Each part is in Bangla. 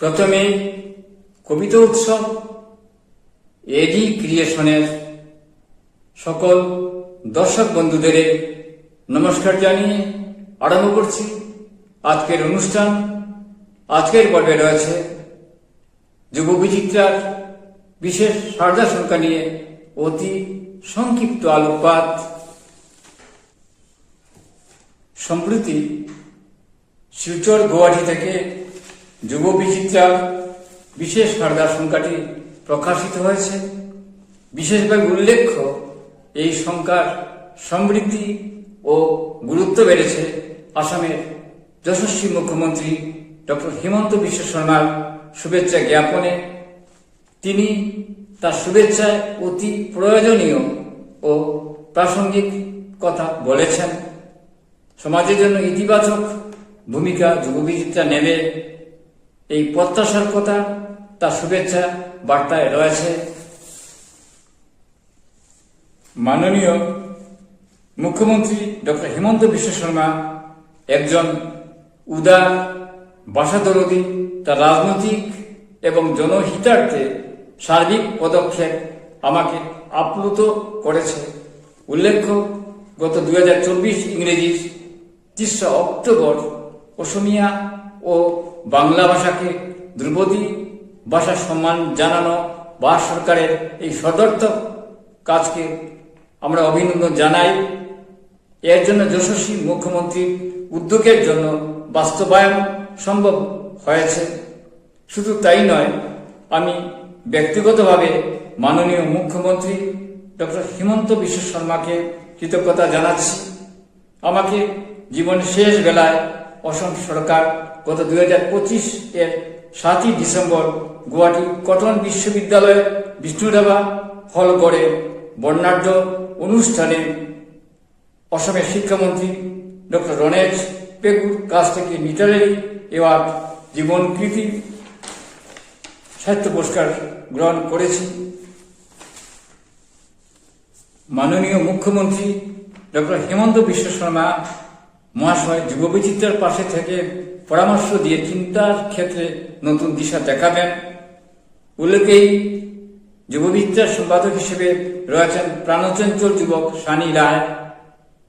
প্রথমে কবিতা উৎসব এডি ক্রিয়েশনের সকল দর্শক বন্ধুদের নমস্কার জানিয়ে আরম্ভ করছি আজকের অনুষ্ঠান। আজকের পর্বে রয়েছে যুব বিচিত্রার বিশেষ সারদা সংখ্যা নিয়ে অতি সংক্ষিপ্ত আলোকপাত। সম্প্রতি শিলচর গুয়াহাটি থেকে যুব বিচিত্রার বিশেষ সারদা সংখ্যাটি প্রকাশিত হয়েছে। বিশেষভাবে উল্লেখ্য, এই সংখ্যার সমৃদ্ধি ও গুরুত্ব বেড়েছে আসামের যশস্বী মুখ্যমন্ত্রী ডক্টর হিমন্ত বিশ্ব শর্মার শুভেচ্ছা জ্ঞাপনে। তিনি তার শুভেচ্ছায় অতি প্রয়োজনীয় ও প্রাসঙ্গিক কথা বলেছেন। সমাজের জন্য ইতিবাচক ভূমিকা যুব বিচিত্রা নেবে, এই প্রত্যাশার কথা তার শুভেচ্ছা বার্তায় রয়েছে। মাননীয় মুখ্যমন্ত্রী ডক্টর হিমন্ত বিশ্ব শর্মা একজন উদার ভাষাদরদী। তার রাজনৈতিক এবং জনহিতার্থে সার্বিক পদক্ষেপ আমাকে আপ্লুত করেছে। উল্লেখ্য, গত 2024 ইংরেজির 3 অক্টোবর অসমিয়া ও বাংলা ভাষাকে ধ্রুপদী ভাষা সম্মান জানানো ভারত সরকারের এই সদর্থক কাজকে আমরা অভিনন্দন জানাই। এর জন্য যশস্বী মুখ্যমন্ত্রীর উদ্যোগের জন্য বাস্তবায়ন সম্ভব হয়েছে। শুধু তাই নয়, আমি ব্যক্তিগতভাবে মাননীয় মুখ্যমন্ত্রী ডক্টর হিমন্ত বিশ্ব শর্মাকে কৃতজ্ঞতা জানাচ্ছি। আমাকে জীবনের শেষ বেলায় অসম সরকার গত 2025 এর 7ই ডিসেম্বর গুয়াহাটি কটন বিশ্ববিদ্যালয়ের বিষ্ণুরাভা হলঘরে বর্ণাঢ্য অনুষ্ঠানে অসমের শিক্ষামন্ত্রী ডক্টর রণেশ পেগুর কাছ থেকে লিটারেরি অ্যাওয়ার্ড জীবন কৃতি সাহিত্য পুরস্কার গ্রহণ করেছি। মাননীয় মুখ্যমন্ত্রী ডক্টর হিমন্ত বিশ্ব শর্মা মহাশয় যুব বিচিত্রার পাশে থেকে পরামর্শ দিয়ে চিন্তার ক্ষেত্রে নতুন দিশা দেখাবেন। উল্লেখেই যুব বিচিত্রার সম্পাদক হিসেবে রয়েছেন প্রাণচঞ্চল যুবক সানি রায়।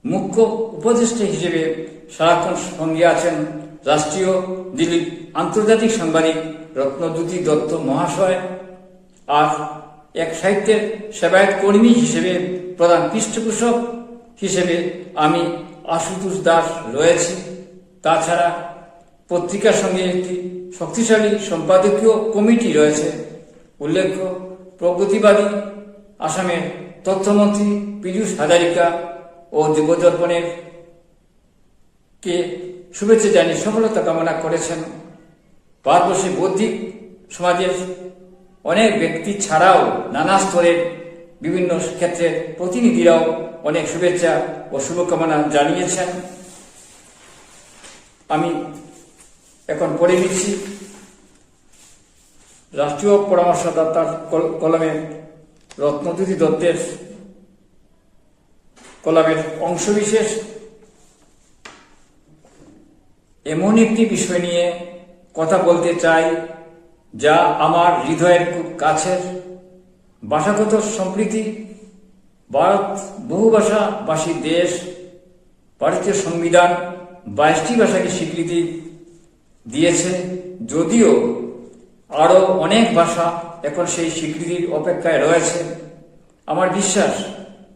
মুখ্য উপদেষ্টা হিসেবে সারাক্ষণ সঙ্গে আছেন রাষ্ট্রীয় দিল্লির আন্তর্জাতিক সাংবাদিক রত্নজ্যোতি দত্ত মহাশয়। আর এক সাহিত্যের সেবায়ত কর্মী হিসেবে প্রধান পৃষ্ঠপোষক হিসেবে আমি আশুতোষ দাস রয়েছি। তাছাড়া পত্রিকার সঙ্গে একটি শক্তিশালী সম্পাদকীয় কমিটি রয়েছে। উল্লেখ্য, প্রগতিবাদী আসামের তথ্যমন্ত্রী পীযূষ হাজারিকা ও যুবদর্পণের কে শুভেচ্ছা জানিয়ে সফলতা কামনা করেছেন। ভারতবর্ষের বৌদ্ধিক সমাজের অনেক ব্যক্তি ছাড়াও নানা স্তরের বিভিন্ন ক্ষেত্রের প্রতিনিধিরাও অনেক শুভেচ্ছা ও শুভকামনা জানিয়েছেন। আমি এখন পড়ে নিচ্ছি রাষ্ট্রীয় পরামর্শদাতার কলমে রত্নজ্যোতি দত্তের কলামের অংশবিশেষ। এমন একটি বিষয় নিয়ে কথা বলতে চাই যা আমার হৃদয়ের খুব কাছের। ভাষাগত সম্প্রীতি। ভারত বহুভাষাভাষী দেশ। ভারতীয় সংবিধান 22টি ভাষাকে স্বীকৃতি দিয়েছে, যদিও আরও অনেক ভাষা এখন সেই স্বীকৃতির অপেক্ষায় রয়েছে। আমার বিশ্বাস,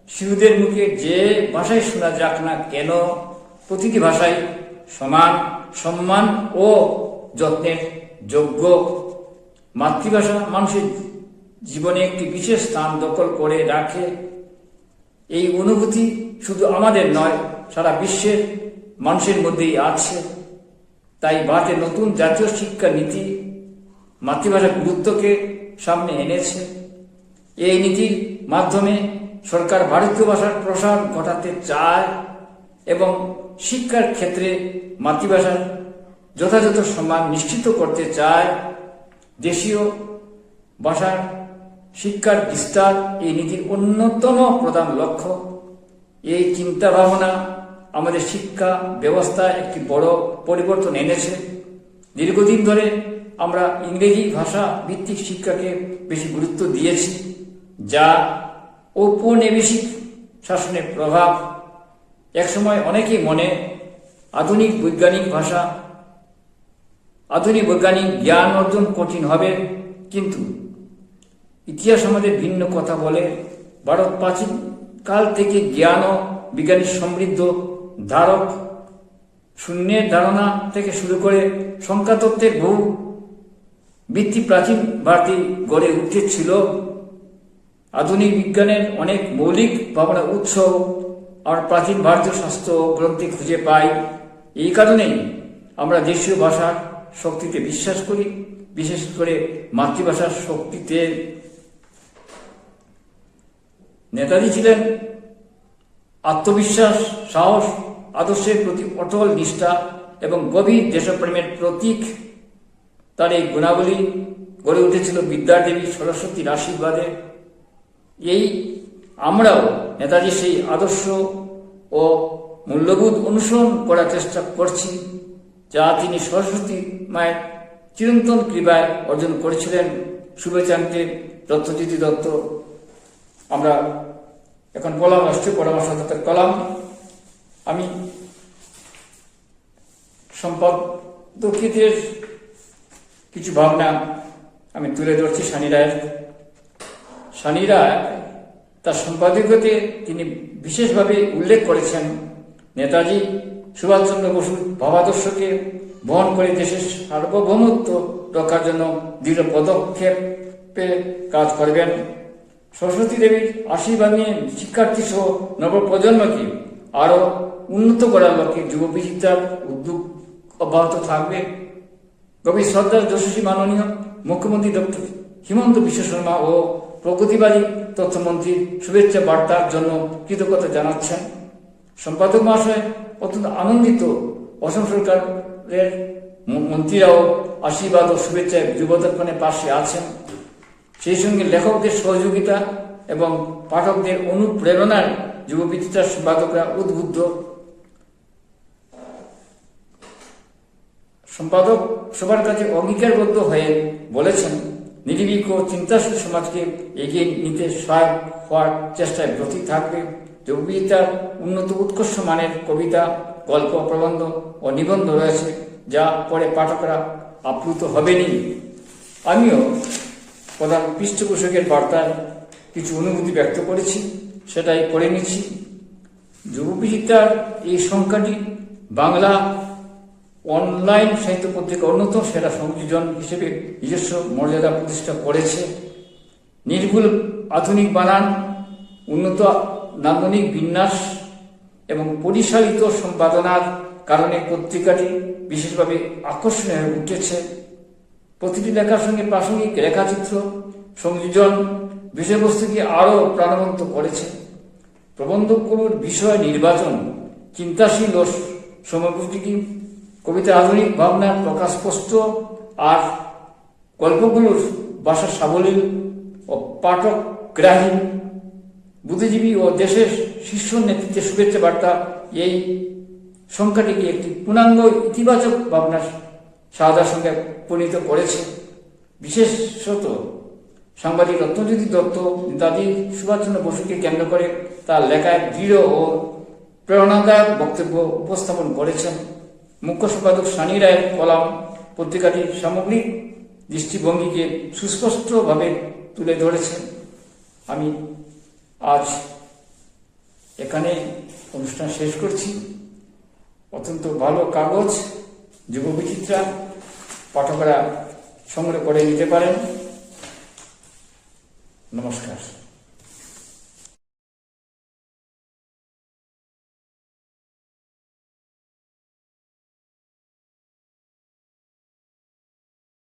শিশুদের মুখে যে ভাষায় শোনা যাক না কেন, প্রতিটি ভাষাই সমান সম্মান ও যত্নের যোগ্য। মাতৃভাষা মানুষের জীবনে একটি বিশেষ স্থান দখল করে রাখে। এই অনুভূতি শুধু আমাদের নয়, সারা বিশ্বের মানুষের মধ্যেই আছে। তাই ভারতের নতুন জাতীয় শিক্ষা নীতি মাতৃভাষার গুরুত্বকে সামনে এনেছে। এই নীতির মাধ্যমে সরকার ভারতীয় ভাষার প্রসার ঘটাতে চায় এবং শিক্ষার ক্ষেত্রে মাতৃভাষার যথাযথ সম্মান নিশ্চিত করতে চায়। দেশীয় ভাষার শিক্ষার বিস্তার এই নীতির অন্যতম প্রধান লক্ষ্য। এই চিন্তা ভাবনা আমাদের শিক্ষা ব্যবস্থায় একটি বড় পরিবর্তন এনেছে। দীর্ঘদিন ধরে আমরা ইংরেজি ভাষা ভিত্তিক শিক্ষাকে বেশি গুরুত্ব দিয়েছি, যা ঔপনিবেশিক শাসনের প্রভাব। একসময় অনেকেই মনে আধুনিক বৈজ্ঞানিক জ্ঞান অর্জন কঠিন হবে, কিন্তু ইতিহাস আমাদের ভিন্ন কথা বলে। ভারত প্রাচীন কাল থেকে জ্ঞান ও বিজ্ঞানের সমৃদ্ধ ধারক। শূন্যের ধারণা থেকে শুরু করে সংখ্যাতত্ত্বের বহু ভিত্তি প্রাচীন ভারতে গড়ে উঠেছিল। আধুনিক বিজ্ঞানের অনেক মৌলিক ভাবনার উৎস আর প্রাচীন ভারতীয় শাস্ত্র গ্রন্থে খুঁজে পাই। এই কারণেই আমরা দেশীয় ভাষার শক্তিতে বিশ্বাস করি, বিশেষ করে মাতৃভাষার শক্তিতে। নেতাজি ছিলেন আত্মবিশ্বাস, সাহস, আদর্শের প্রতি অটল নিষ্ঠা এবং গভীর দেশপ্রেমের প্রতীক। তার এই গুণাবলী গড়ে উঠেছিল বিদ্যাদেবী সরস্বতীর আশীর্বাদে। আমরাও নেতাজির সেই আদর্শ ও মূল্যবোধ অনুসরণ করার চেষ্টা করছি, যা তিনি সরস্বতী মায়ের চিরন্তন কৃপায় অর্জন করেছিলেন। শুভেচ্ছান্তে দত্তজ্যোতি দত্ত। আমরা এখন কলাম, রাষ্ট্রীয় পরামর্শদাতার কলাম। আমি সম্পাদকীয়দের কিছু ভাবনা আমি তুলে ধরছি সানি রায়ের। সানি রায় তার সম্পাদকীয়তে তিনি বিশেষভাবে উল্লেখ করেছেন নেতাজি সুভাষচন্দ্র বসুর ভাবাদর্শকে বহন করে দেশের সার্বভৌমত্ব রক্ষার জন্য দৃঢ় পদক্ষেপে কাজ করবেন। সরস্বতী দেবীর আশীর্বাদ নিয়ে শিক্ষার্থী সহ নবপ্রজন্মকে আরো উন্নত করার লক্ষ্যে যুব বিচিত্রার উদ্যোগ অব্যাহত থাকবে। গভীর শ্রদ্ধার যশস্বী মাননীয় মুখ্যমন্ত্রী ডক্টর হিমন্ত বিশ্ব শর্মা ও প্রগতিবাদী তথ্যমন্ত্রীর শুভেচ্ছা বার্তার জন্য কৃতজ্ঞতা জানাচ্ছেন। সম্পাদক মহাশয় অত্যন্ত আনন্দিত। অসম সরকারের মন্ত্রীরাও আশীর্বাদ ও শুভেচ্ছায় যুবদর্পণের পাশে আছেন। সেই সঙ্গে লেখকদের সহযোগিতা এবং পাঠকদের অনুপ্রেরণায় যুব বিচিত্রার সম্পাদকরা উদ্বুদ্ধ। সম্পাদক সবার কাছে অঙ্গীকারবদ্ধ হয়ে বলেছেন, নির্ভীক ও চিন্তাশীল সমাজকে এগিয়ে নিতে সহায়ক হওয়ার চেষ্টায় ব্রতী থাকবে। যুব বিচিত্রার উন্নত উৎকর্ষ মানের কবিতা, গল্প, প্রবন্ধ ও নিবন্ধ রয়েছে, যা পরে পাঠকরা আপ্লুত হবেনি। আমিও প্রধান পৃষ্ঠপোষকের বার্তায় কিছু অনুভূতি ব্যক্ত করেছি, সেটাই পড়ে নিচ্ছি। যুব বিচিত্রার এই সংখ্যাটি বাংলা অনলাইন সাহিত্য পত্রিকা অন্যতম সেরা সংযোজন হিসেবে নিজস্ব মর্যাদা প্রতিষ্ঠা করেছে। নির্ভুল আধুনিক বানান, উন্নত নান্দনিক বিন্যাস এবং পরিশালিত সম্পাদনার কারণে পত্রিকাটি বিশেষভাবে আকর্ষণীয় হয়ে উঠেছে। প্রতিটি লেখার সঙ্গে প্রাসঙ্গিক রেখাচিত্র সংযোজন বিষয়বস্তুকে আরও প্রাণবন্ত করেছে। প্রবন্ধগুলোর বিষয় নির্বাচন চিন্তাশীল ও সময়োপযোগী, কবিতার আধুনিক ভাবনার প্রকাশ স্পষ্ট, আর গল্পগুলোর ভাষা সাবলীল ও পাঠকগ্রাহী। বুদ্ধিজীবী ও দেশের শীর্ষ নেতৃত্বের শুভেচ্ছা বার্তা এই সংখ্যাটিকে একটি পূর্ণাঙ্গ ইতিবাচক ভাবনার সাহায্যের সঙ্গে পরিণত করেছে। বিশেষত সাংবাদিক দত্তজ্যোতি দত্ত নেতাজি সুভাষচন্দ্র বসুকে কেন্দ্র করে তার লেখায় দৃঢ় ও প্রেরণাদায়ক বক্তব্য উপস্থাপন করেছেন। মুখ্য সম্পাদক সানি রায়ের কলাম পত্রিকাটির সামগ্রিক দৃষ্টিভঙ্গিকে সুস্পষ্টভাবে তুলে ধরেছেন। আমি আজ এখানে অনুষ্ঠান শেষ করছি। অত্যন্ত ভালো কাগজ যুব বিচিত্রা, পাঠকরা সংগ্রহ করে নিতে পারেন। নমস্কার।